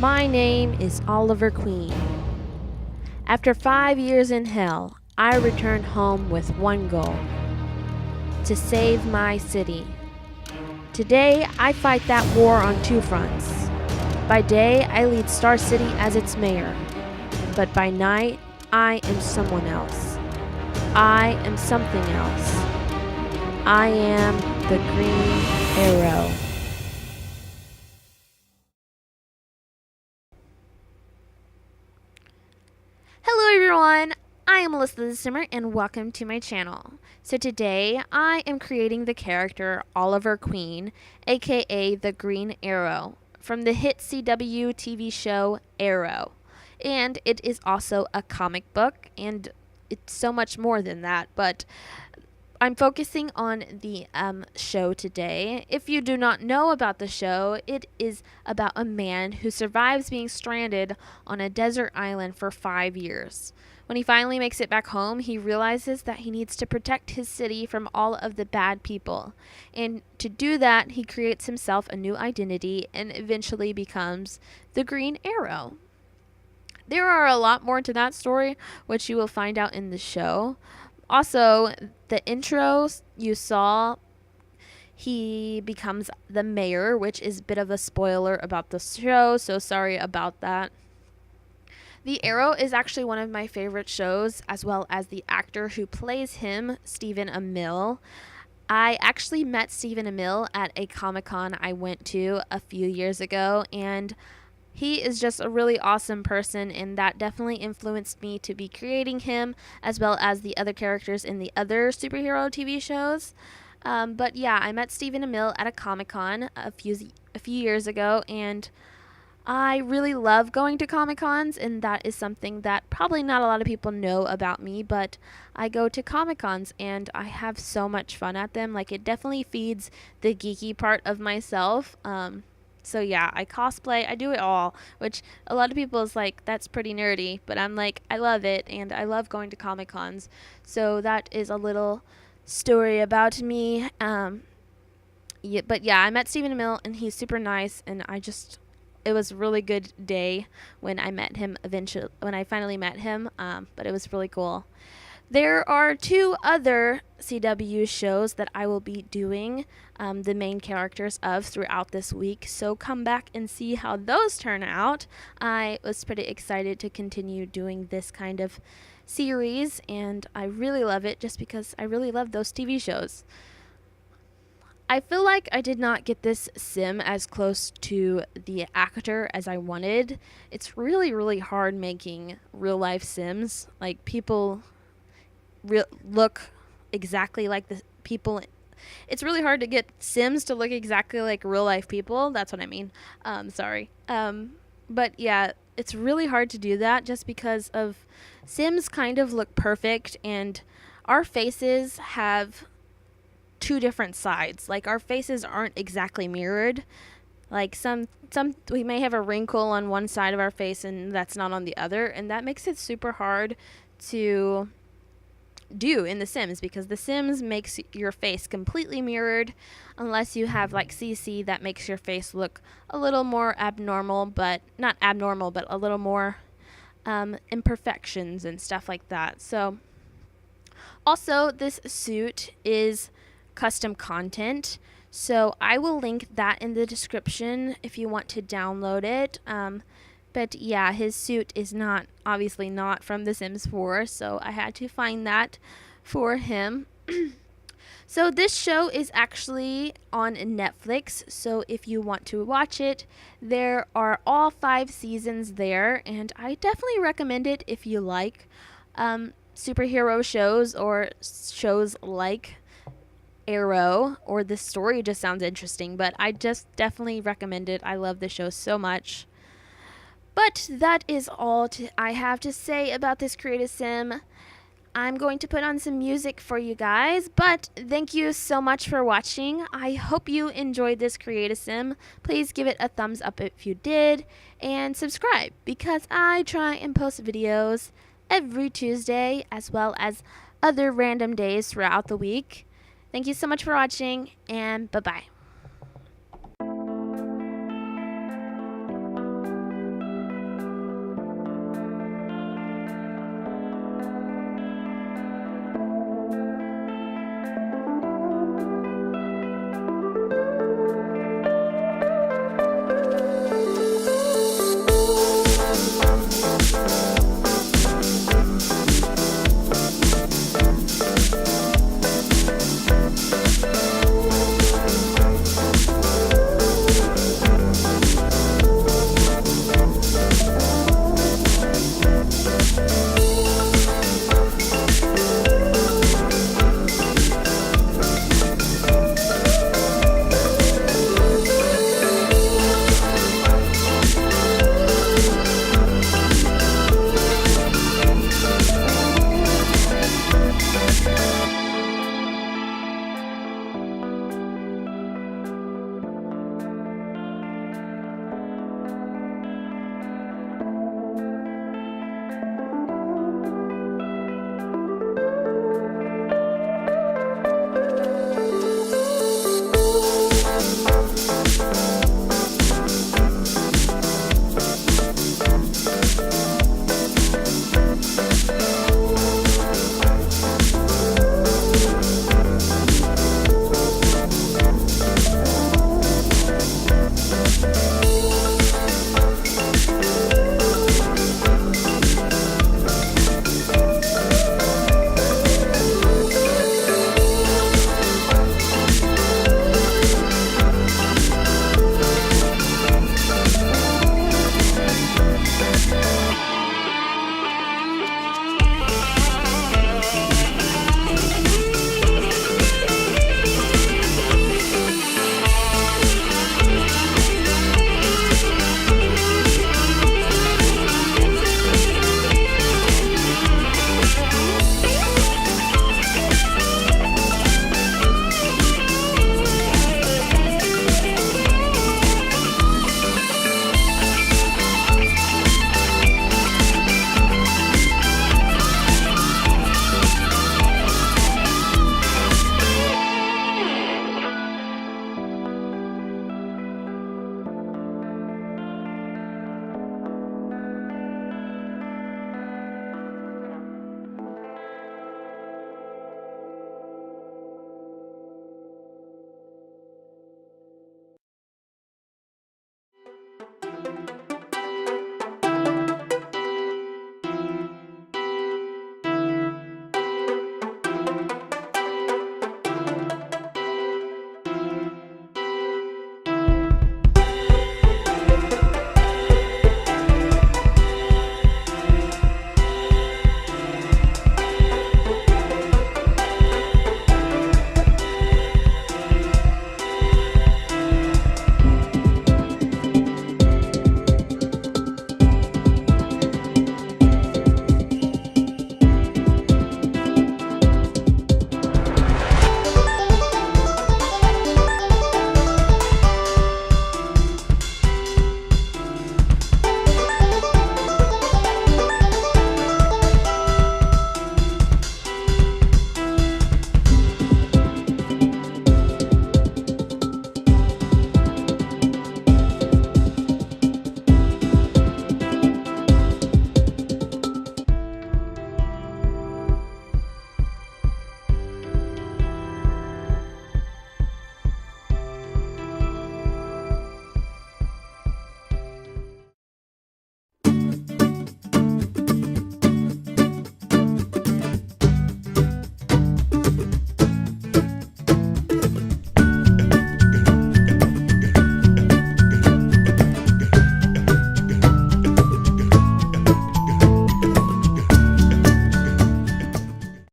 My name is Oliver Queen. After 5 years in hell, I returned home with one goal: to save my city. Today, I fight that war on two fronts. By day, I lead Star City as its mayor. But by night, I am someone else. I am something else. I am the Green Arrow. Hello everyone, I am AlissaTheSimmer and welcome to my channel. So today I am creating the character Oliver Queen, aka the Green Arrow, from the hit CW TV show Arrow. And it is also a comic book, and it's so much more than that, but I'm focusing on the show today. If you do not know about the show, it is about a man who survives being stranded on a desert island for 5 years. When he finally makes it back home, he realizes that he needs to protect his city from all of the bad people. And to do that, he creates himself a new identity and eventually becomes the Green Arrow. There are a lot more to that story, which you will find out in the show. Also, the intro you saw, he becomes the mayor, which is a bit of a spoiler about the show, so sorry about that. The Arrow is actually one of my favorite shows, as well as the actor who plays him, Stephen Amell. I actually met Stephen Amell at a Comic-Con I went to a few years ago, and he is just a really awesome person, and that definitely influenced me to be creating him, as well as the other characters in the other superhero TV shows. But yeah, I met Stephen Amell at a Comic-Con a few years ago, and I really love going to Comic-Cons, and that is something that probably not a lot of people know about me, but I go to Comic-Cons and I have so much fun at them. Like, it definitely feeds the geeky part of myself. So yeah, I cosplay, I do it all, which a lot of people is like, that's pretty nerdy, but I'm like, I love it, and I love going to Comic Cons. So that is a little story about me. But yeah, I met Stephen Amell, and he's super nice, and it was a really good day when I met him when I finally met him, but it was really cool. There are 2 other CW shows that I will be doing the main characters of throughout this week, so come back and see how those turn out. I was pretty excited to continue doing this kind of series, and I really love it just because I really love those TV shows. I feel like I did not get this sim as close to the actor as I wanted. It's really, really hard making real life sims. Like, people look exactly like the people. It's really hard to get sims to look exactly like real life people. That's what I mean. Sorry. But yeah, it's really hard to do that just because of sims kind of look perfect, and our faces have 2 different sides. Like, our faces aren't exactly mirrored. Like, some we may have a wrinkle on one side of our face and that's not on the other, and that makes it super hard to do in The Sims, because The Sims makes your face completely mirrored, unless you have like CC that makes your face look a little more abnormal, but not abnormal, but a little more imperfections and stuff like that. So also, this suit is custom content, so I will link that in the description if you want to download it. But yeah, his suit is obviously not from The Sims 4, so I had to find that for him. So this show is actually on Netflix, so if you want to watch it, there are all 5 seasons there, and I definitely recommend it if you like superhero shows or shows like Arrow, or this story just sounds interesting, but I just definitely recommend it. I love the show so much. But that is all I have to say about this creative sim. I'm going to put on some music for you guys, but thank you so much for watching. I hope you enjoyed this creative sim. Please give it a thumbs up if you did, and subscribe, because I try and post videos every Tuesday, as well as other random days throughout the week. Thank you so much for watching, and bye-bye.